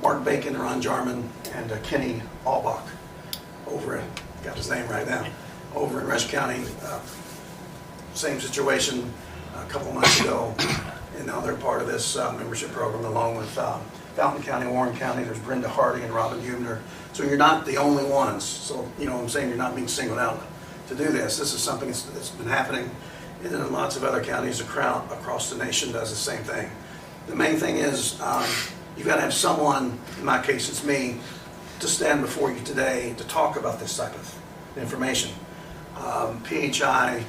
Speaker 12: Mark Bacon, Ron Jarman, and Kenny Albach got his name right now, over in Rush County. Same situation a couple months ago, and now they're part of this membership program along with Fountain County, Warren County. There's Brenda Hardy and Robin Hubert. So you're not the only ones. So, I'm saying you're not being singled out to do this. This is something that's been happening, and then lots of other counties across the nation does the same thing. The main thing is you've got to have someone, in my case it's me, to stand before you today to talk about this type of information. PHI,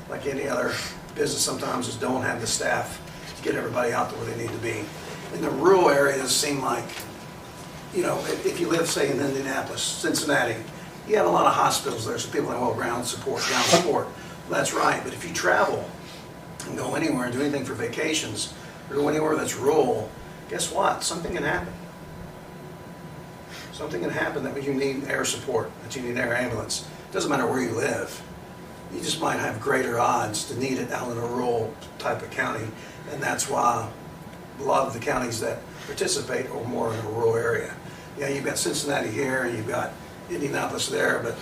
Speaker 12: like any other business sometimes, just don't have the staff to get everybody out to where they need to be. In the rural areas, seem like, if you live, say, in Indianapolis, Cincinnati, you have a lot of hospitals there, so people have ground support. Well, that's right, but if you travel and go anywhere and do anything for vacations, or go anywhere that's rural, guess what? Something can happen. Something can happen that you need air support, that you need air ambulance. It doesn't matter where you live. You just might have greater odds to need it out in a rural type of county, and that's why a lot of the counties that participate are more in a rural area. Yeah, you've got Cincinnati here, and you've got Indianapolis there, but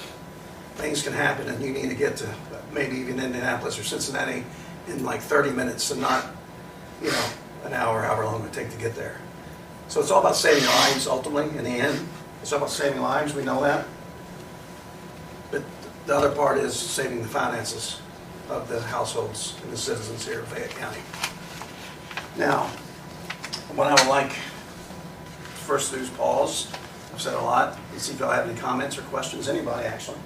Speaker 12: things can happen, and you need to get to maybe even Indianapolis or Cincinnati in like 30 minutes and not, an hour, however long it would take to get there. So it's all about saving lives, ultimately, in the end. It's all about saving lives, we know that. But the other part is saving the finances of the households and the citizens here of Fayette County. Now, what I would like first to do is pause. I've said a lot. And see if y'all have any comments or questions. Anybody, actually.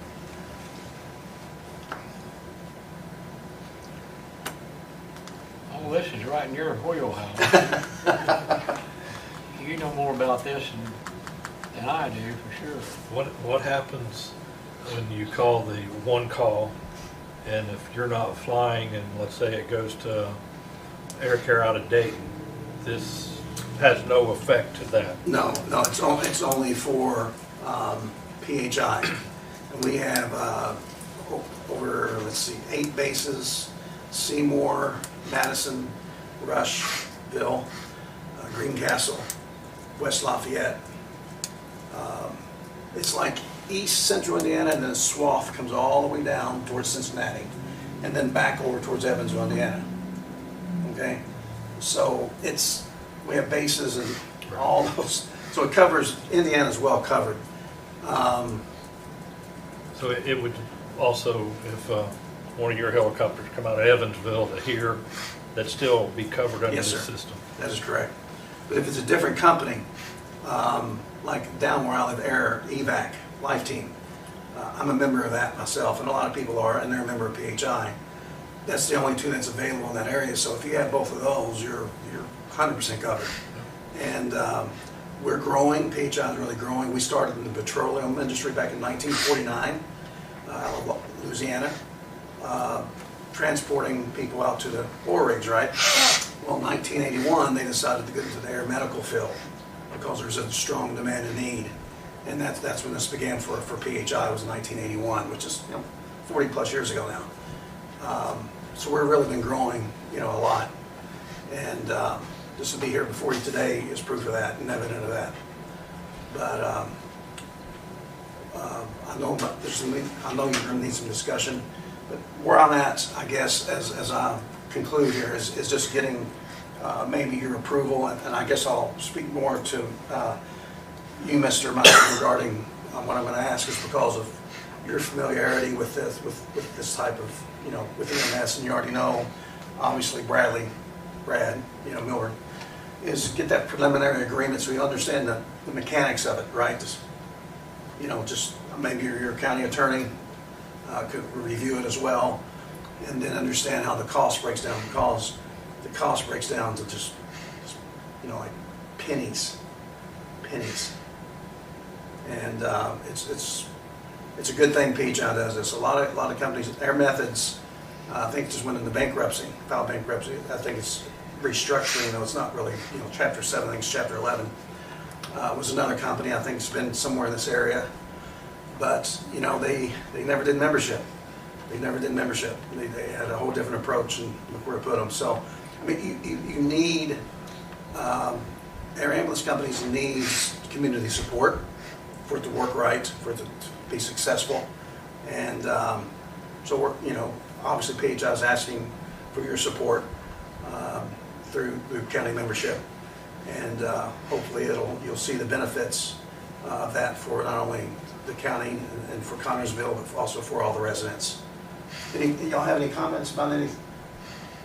Speaker 1: Oh, this is right in your wheelhouse. You know more about this than I do, for sure.
Speaker 7: What happens when you call the one call, and if you're not flying, and let's say it goes to air care out of Dayton, this has no effect to that?
Speaker 12: No, it's only for PHI. And we have over, 8 bases: Seymour, Madison, Rushville, Greencastle, West Lafayette. It's like East Central Indiana, and then a swath comes all the way down towards Cincinnati, and then back over towards Evansville, Indiana. Okay, so we have bases and all those, so it covers, Indiana's well covered.
Speaker 7: So it would also, if one of your helicopters come out of Evansville to here, that'd still be covered under the
Speaker 12: Yes, sir.
Speaker 7: system?
Speaker 12: That is correct. But if it's a different company, like down where I live, Air Evac Life Team, I'm a member of that myself, and a lot of people are, and they're a member of PHI. That's the only two that's available in that area. So if you have both of those, you're 100% covered. And we're growing. PHI is really growing. We started in the petroleum industry back in 1949 out of Louisiana, transporting people out to the oil rigs, right? Well, in 1981, they decided to get into the air medical field because there's a strong demand and need. And that's when this began for PHI, was in 1981, which is 40 plus years ago now. So we've really been growing, a lot. And just to be here before you today is proof of that and evident of that. But I know you're going to need some discussion. But where I'm at, I guess, as I conclude here, is just getting maybe your approval, and I guess I'll speak more to you, Mr. Mike, regarding what I'm going to ask, is because of your familiarity with this type of, with EMS, and you already know, obviously, Brad, Miller, is get that preliminary agreement so you understand the mechanics of it, right? Just maybe your county attorney could review it as well, and then understand how the cost breaks down, because the cost breaks down to just like pennies. And it's a good thing PHI does this. A lot of companies, Air Methods, I think just went into bankruptcy, filed bankruptcy. I think it's restructuring, though it's not really, Chapter 7, I think it's Chapter 11. Was another company, I think it's been somewhere in this area. But, they never did membership. They had a whole different approach, and look where it put them. So, I mean, you need, air ambulance companies need community support for it to work right, for it to be successful. And so we're, obviously PHI is asking for your support through county membership. And hopefully you'll see the benefits of that for not only the county and for Connersville, but also for all the residents. Y'all have any comments about any?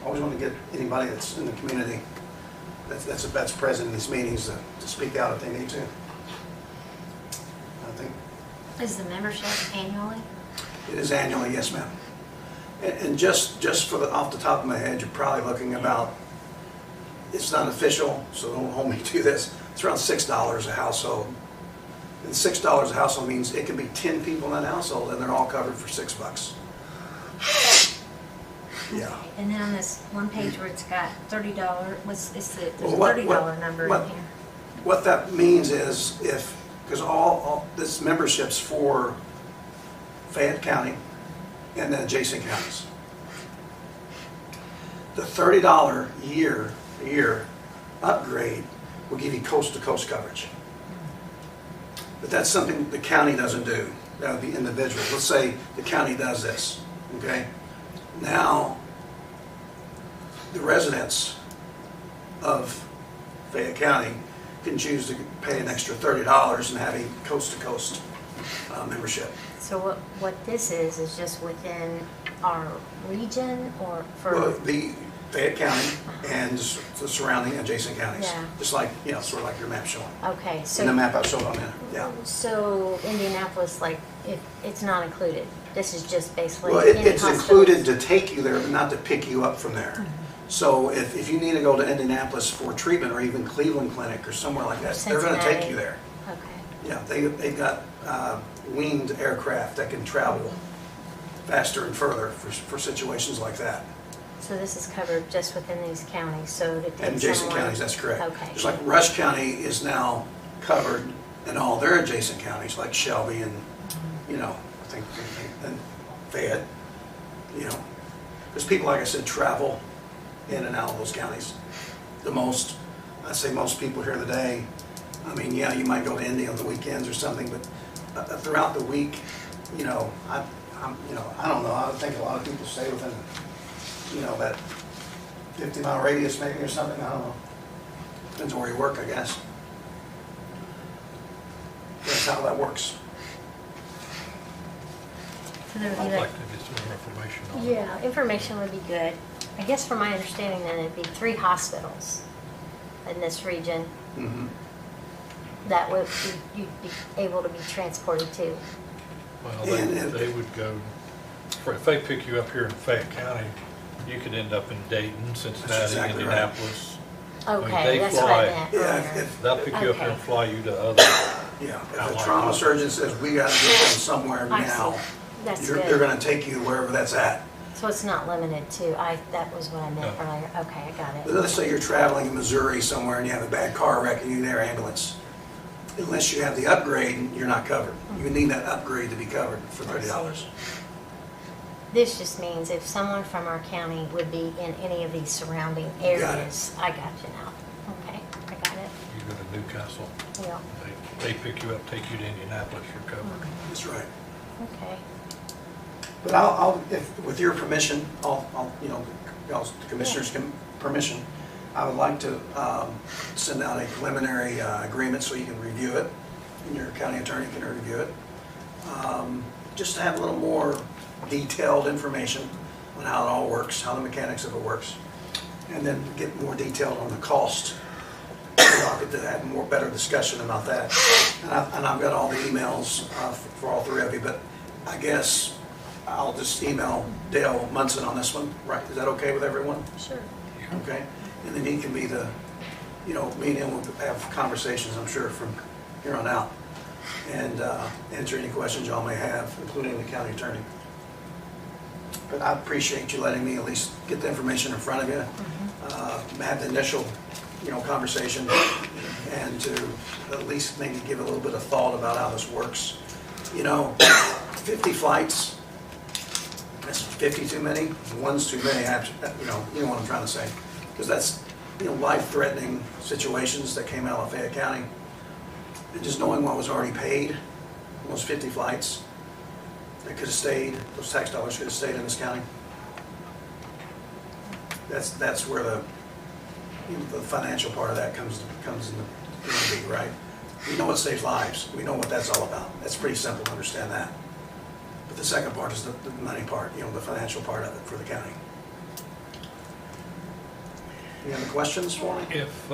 Speaker 12: I always want to get anybody that's in the community that's present in these meetings to speak out if they need to. I think.
Speaker 3: Is the membership annually?
Speaker 12: It is annually, yes, ma'am. And just for off the top of my head, you're probably looking about, it's not official, so don't hold me to this, it's around $6 a household. And $6 a household means it can be 10 people in that household, and they're all covered for $6. Yeah.
Speaker 3: Okay. And then on this one page where it's got $30, there's a
Speaker 12: Well,
Speaker 3: $30 number in here.
Speaker 12: What that means is because all this membership's for Fayette County and the adjacent counties. The $30 a year upgrade will give you coast-to-coast coverage. But that's something the county doesn't do. That would be individual. Let's say the county does this, okay? Now, the residents of Fayette County can choose to pay an extra $30 and have a coast-to-coast membership.
Speaker 3: So what this is just within our region, or for?
Speaker 12: Well, the Fayette County and the surrounding adjacent counties.
Speaker 3: Yeah.
Speaker 12: Just like, sort of like your map showing.
Speaker 3: Okay,
Speaker 12: And the
Speaker 3: so,
Speaker 12: map I showed on there, yeah.
Speaker 3: so Indianapolis, like, it's not included. This is just basically.
Speaker 12: Well,
Speaker 3: any
Speaker 12: it's
Speaker 3: hospitals.
Speaker 12: included to take you there, but not to pick you up from there. So if you need to go to Indianapolis for treatment, or even Cleveland Clinic or somewhere like that, they're going to take you there.
Speaker 3: Okay.
Speaker 12: Yeah, they've got winged aircraft that can travel faster and further for situations like that.
Speaker 3: So this is covered just within these counties, so to take
Speaker 12: And adjacent
Speaker 3: someone-
Speaker 12: counties, that's correct.
Speaker 3: Okay.
Speaker 12: Just like Rush County is now covered in all their adjacent counties, like Shelby and, I think, and Fayette, because people, like I said, travel in and out of those counties. I'd say most people here today, I mean, yeah, you might go to Indy on the weekends or something, but throughout the week, I don't know, I would think a lot of people stay within, that 50-mile radius maybe or something, I don't know. Depends on where you work, I guess. That's how that works.
Speaker 3: So there would be
Speaker 7: I'd
Speaker 3: like,
Speaker 7: like to get some more information on it.
Speaker 3: yeah, information would be good. I guess from my understanding then it'd be 3 hospitals in this region
Speaker 12: Mhm.
Speaker 3: that would you'd be able to be transported to.
Speaker 7: Well, they would go, if they pick you up here in Fayette County, you could end up in Dayton, Cincinnati,
Speaker 12: exactly right.
Speaker 7: Indianapolis.
Speaker 3: Okay,
Speaker 7: they
Speaker 3: that's what
Speaker 7: fly.
Speaker 3: I meant
Speaker 12: Yeah,
Speaker 3: earlier.
Speaker 7: They'll pick you up here and fly you to other.
Speaker 12: Yeah, if a trauma surgeon says, we gotta get them somewhere
Speaker 3: I
Speaker 12: now,
Speaker 3: see. That's
Speaker 12: they're
Speaker 3: good.
Speaker 12: gonna take you wherever that's at.
Speaker 3: So it's not limited to, that was what I meant
Speaker 7: No.
Speaker 3: earlier. Okay, I got
Speaker 12: But
Speaker 3: it.
Speaker 12: let's say you're traveling in Missouri somewhere and you have a bad car wreck and you need an ambulance. Unless you have the upgrade, you're not covered. You need that upgrade to be covered for $30.
Speaker 3: This just means if someone from our county would be in any of these surrounding
Speaker 12: Got it.
Speaker 3: areas, I got you now. Okay, I got it.
Speaker 7: You go to Newcastle,
Speaker 3: Yeah,
Speaker 7: they pick you up, take you to Indianapolis, you're covered.
Speaker 12: That's right.
Speaker 3: okay.
Speaker 12: But with your permission, the commissioner's permission, I would like to send out a preliminary agreement so you can review it, and your county attorney can review it. Just to have a little more detailed information on how it all works, how the mechanics of it works, and then get more detailed on the cost. I'll get to have more better discussion about that. And I've got all the emails for all 3 of you, but I guess I'll just email Dale Munson on this one, right? Is that okay with everyone?
Speaker 3: Sure.
Speaker 12: Okay? And then he can be the, me and him will have conversations, I'm sure, from here on out, and answer any questions y'all may have, including the county attorney. But I appreciate you letting me at least get the information in front of you, have the initial, conversation, and to at least maybe give a little bit of thought about how this works. 50 flights, that's 50 too many, one's too many, you know what I'm trying to say. Because that's, life-threatening situations that came out of Fayette County. And just knowing what was already paid, almost 50 flights, that could have stayed, those tax dollars could have stayed in this county. That's where the financial part of that comes into being, right? We know it saves lives. We know what that's all about. That's pretty simple to understand that. But the second part is the money part, the financial part of it for the county. Any other questions for me?
Speaker 7: If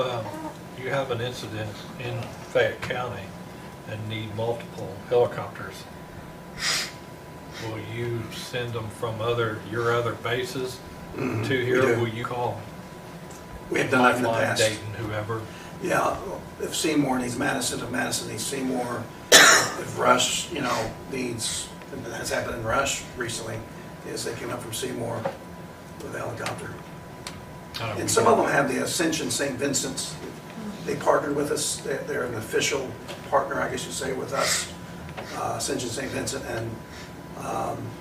Speaker 7: you have an incident in Fayette County and need multiple helicopters, will you send them from your other bases to here?
Speaker 12: we do.
Speaker 7: Will you call
Speaker 12: We have done that in the
Speaker 7: Lifeline,
Speaker 12: past.
Speaker 7: Dayton, whoever?
Speaker 12: Yeah, if Seymour needs Madison, if Madison needs Seymour, if Rush, needs, and that's happened in Rush recently, is they came up from Seymour with a helicopter. And some of them have the Ascension St. Vincent's. They partnered with us. They're an official partner, I guess you'd say, with us, Ascension St. Vincent, and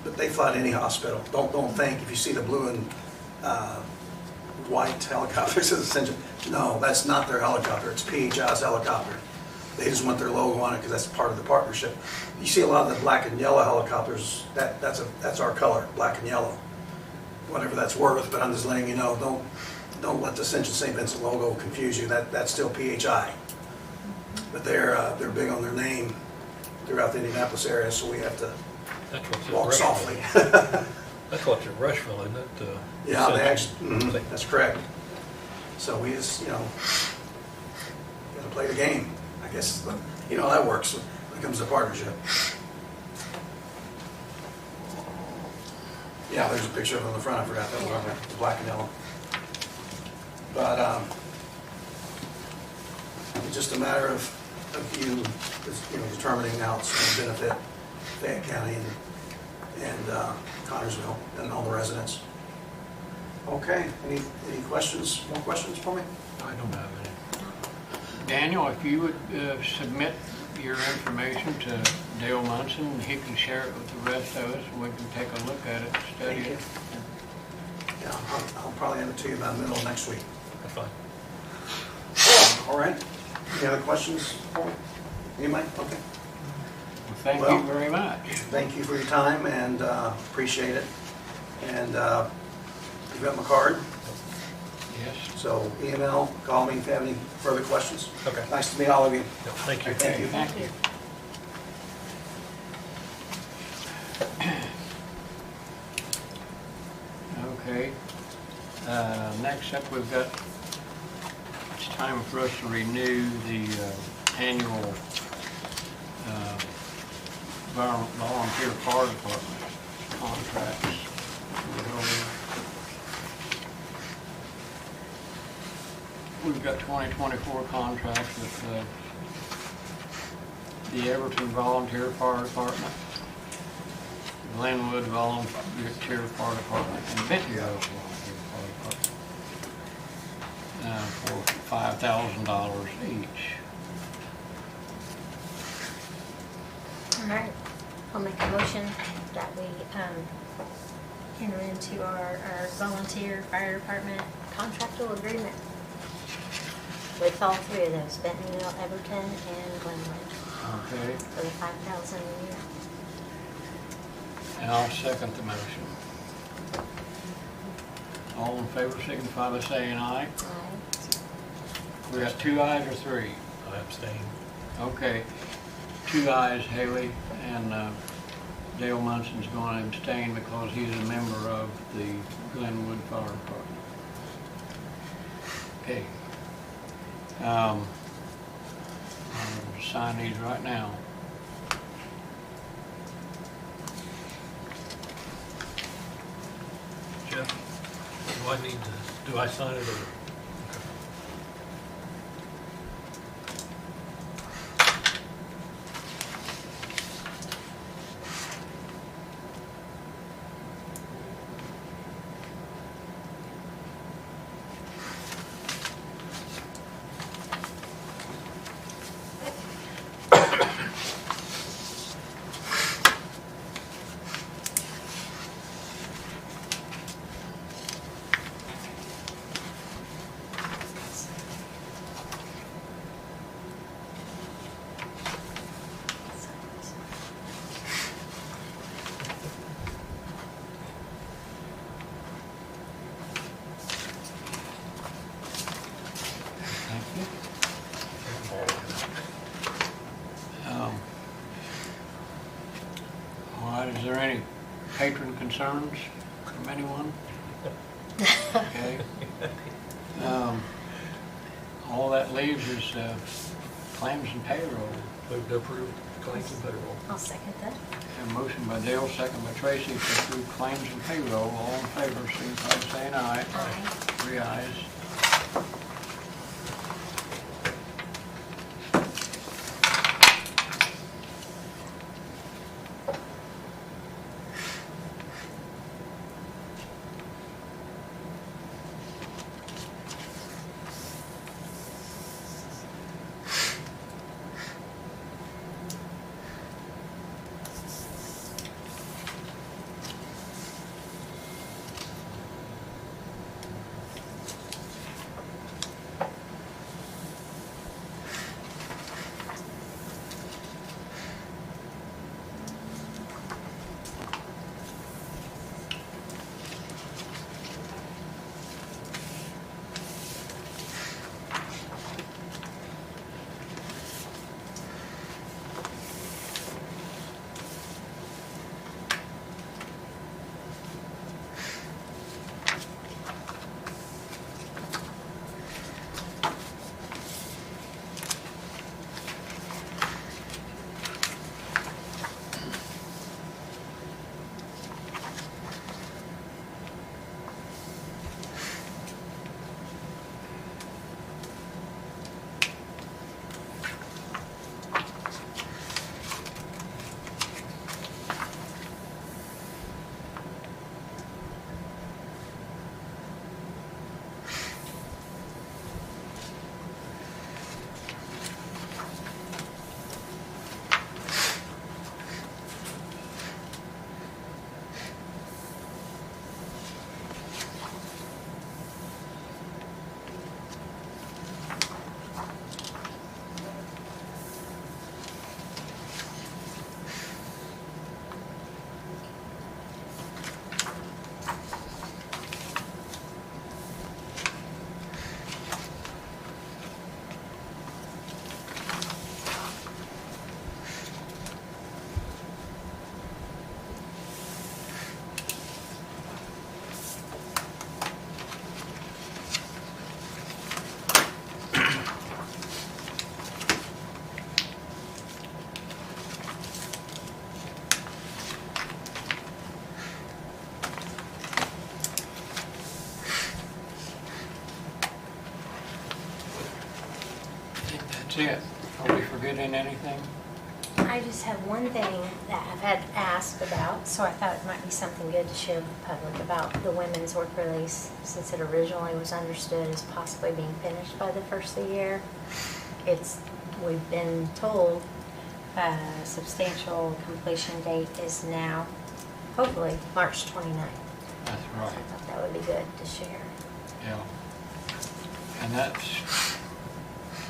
Speaker 12: but they fly to any hospital. Don't think if you see the blue and white helicopter says Ascension. No, that's not their helicopter. It's PHI's helicopter. They just want their logo on it because that's part of the partnership. You see a lot of the black and yellow helicopters. That's our color, black and yellow. Whatever that's worth, but I'm just letting you know, don't let the Ascension St. Vincent logo confuse you. That's still PHI. But they're big on their name throughout the Indianapolis area, so we have to
Speaker 7: That's what's at
Speaker 12: walk
Speaker 7: Rushville.
Speaker 12: softly.
Speaker 7: That's what's at Rushville, isn't it?
Speaker 12: Yeah, they
Speaker 7: Ascension.
Speaker 12: actually, that's correct. So we just, gotta play the game. I guess, that works when it comes to partnership. Yeah, there's a picture of it on the front, I forgot that was on there, the black and yellow. But it's just a matter of you determining how it's going to benefit Fayette County and Connersville and all the residents. Okay, any questions, more questions for me?
Speaker 7: I don't have any.
Speaker 1: Daniel, if you would submit your information to Dale Munson, he can share it with the rest of us, and we can take a look at it, study it.
Speaker 12: Yeah, I'll probably have it to you by the middle of next week.
Speaker 7: That's fine.
Speaker 12: All right. Any other questions for me? Anybody? Okay.
Speaker 1: Well, thank
Speaker 12: Well,
Speaker 1: you very much.
Speaker 12: Thank you for your time and appreciate it. And you've got my card,
Speaker 1: Yes.
Speaker 12: so email, call me if you have any further questions.
Speaker 7: Okay.
Speaker 12: Nice to meet all of you.
Speaker 7: Yeah, thank you.
Speaker 12: Thank you.
Speaker 1: Thank you. Okay. Next up, we've got, it's time for us to renew the annual volunteer fire department contracts. We've got 2024 contracts with the Everton Volunteer Fire Department, Glenwood Volunteer Fire Department, and Bentonville Volunteer Fire Department for $5,000 each.
Speaker 3: All right, I'll make a motion that we enter into our volunteer fire department contractual agreement with all three of those, Bentonville, Everton, and Glenwood,
Speaker 1: Okay,
Speaker 3: for the $5,000 a year.
Speaker 1: and I'll second the motion. All in favor signify by saying aye.
Speaker 3: Aye.
Speaker 1: We got 2 ayes or 3?
Speaker 7: I abstain.
Speaker 1: Okay, 2 ayes, Haley, and Dale Munson's going to abstain because he's a member of the Glenwood Fire Department. Okay. I'll sign these right now.
Speaker 7: Jeff, do I sign it or?
Speaker 1: Thank you. All right, is there any patron concerns from anyone? Okay. All that leaves is claims and payroll.
Speaker 7: Move to approve claims and payroll.
Speaker 3: I'll second that.
Speaker 1: A motion by Dale, second by Tracy to approve claims and payroll. All in favor, signify by saying aye.
Speaker 3: Aye.
Speaker 1: 3 ayes. it. Are we forgetting anything?
Speaker 3: I just have one thing that I've had asked about, so I thought it might be something good to share with the public about the women's work release, since it originally was understood as possibly being finished by the first of the year. We've been told substantial completion date is now, hopefully, March 29th.
Speaker 1: That's
Speaker 3: I
Speaker 1: right,
Speaker 3: thought that would be good to share.
Speaker 1: yeah. And that's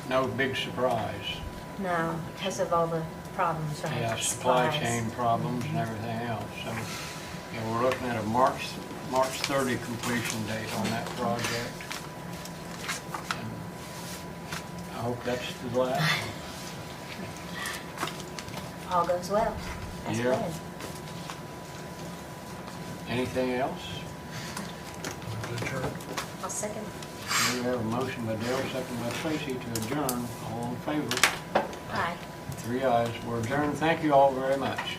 Speaker 1: no big surprise.
Speaker 3: No, because of all the problems, right?
Speaker 1: Yeah, supply
Speaker 3: Supplies.
Speaker 1: chain problems and everything else. So, yeah, we're looking at a March 30 completion date on that project. And I hope that's the last one.
Speaker 3: All goes well. That's
Speaker 1: Yeah.
Speaker 3: good.
Speaker 1: Anything else?
Speaker 7: Adjourn.
Speaker 3: I'll second.
Speaker 1: We have a motion by Dale, second by Tracy to adjourn. All in favor?
Speaker 3: Aye.
Speaker 1: 3 ayes. We're adjourned. Thank you all very much.